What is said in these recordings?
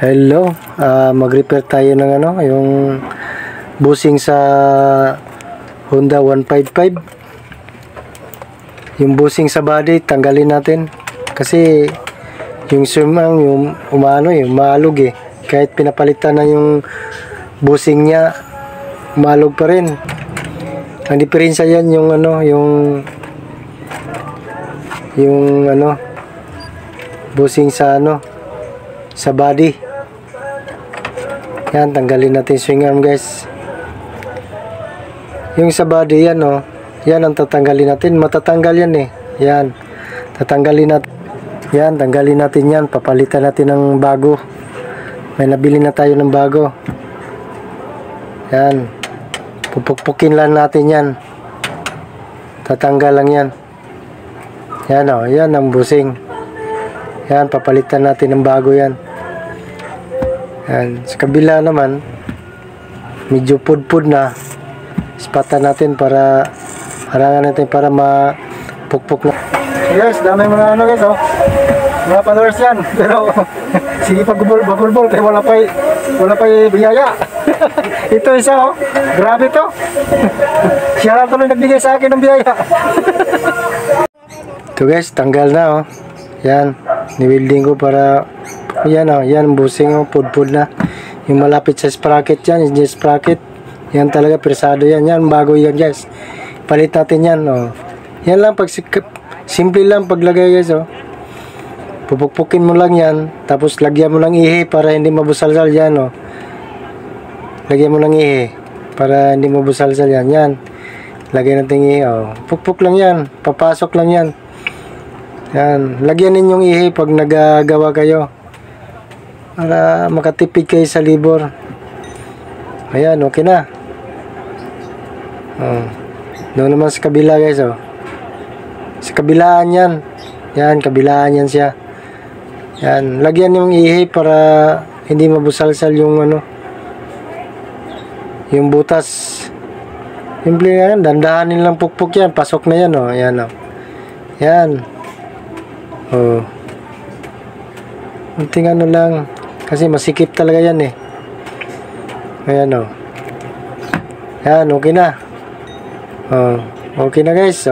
Hello, mag-repair tayo ng yung busing sa Honda 155. Yung busing sa body, tanggalin natin. Kasi yung sumang, yung yung maalog eh. Kahit pinapalitan na yung busing niya, maalog pa rin. Ang diferensya yan yung busing sa sa body. Yan, tanggalin natin swing arm, guys. Yung sa body yan, yan ang tatanggalin natin. Matatanggal yan eh. Yan, tatanggalin natin. Yan, tanggalin natin yan. Papalitan natin ng bago. May nabili na tayo ng bago. Yan, pupukpukin lang natin yan. Tatanggal lang yan. Yan yan ang busing. Yan, papalitan natin ng bago yan. Yan, sa kabila naman medyo pudpud na. Ispatan natin para harangan natin para mapukpok na. Yes, dami mga guys, mga followers yan. Pero sige pagbulbol kaya wala pa biyaya. Ito isa grabe to. Siya lang tuloy nagbigay sa akin ng biyaya. Ito guys, tanggal na yan, niwilding ko para yan yan busing pudpud na. Yung malapit sa sprocket yan, yung sprocket yan talaga persado yan, bago yan guys. Palit natin yan yan lang, simple lang paglagay guys pupukpukin mo lang yan, tapos lagyan mo ng ihi para hindi mabusalsal yan lagyan mo ng ihi para hindi mabusalsal yan lagyan natin ihi pukpuk lang yan, papasok lang yan. Yan, lagyan ninyong ihi pag nagagawa kayo para makatipid kayo sa libor. Ayan, okay na. Doon naman sa kabila guys sa kabilaan yan. Yan, kabilaan yan siya. Yan, lagyan yung ihi para hindi mabusalsal yung yung butas. Simple yan, dandahanin lang pukpuk yan, pasok na yan yan yan. Unting lang kasi masikip talaga yan eh. Ayan yan, okay na. Okay na guys.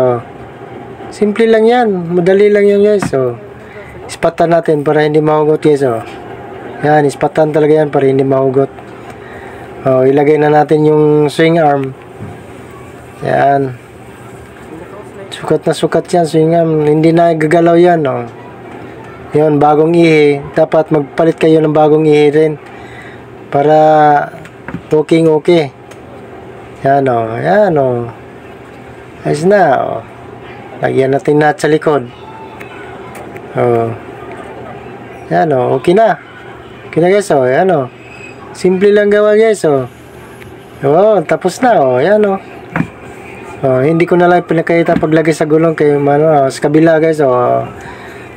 Simple lang yan, madali lang yan guys. Ispatan natin para hindi mahugot guys. Yan, ispatan talaga yan para hindi mahugot. Ilagay na natin yung swing arm. Yan, sukat na sukat yan swing arm, hindi na gagalaw yan yun, bagong ihi. Dapat magpalit kayo ng bagong ihi rin para okay. Yan yan ayos na lagyan natin nut sa likod. Yan okay na guys. Yan simple lang gawa guys. Tapos na yan hindi ko na lang pinakita paglagay sa gulong kay sa kabila guys.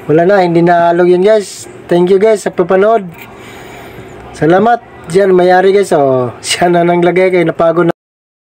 Wala na, hindi na halog yun guys. Thank you guys sa papanood. Salamat. Diyan mayari guys. Siya na nang lagay kay napagod na.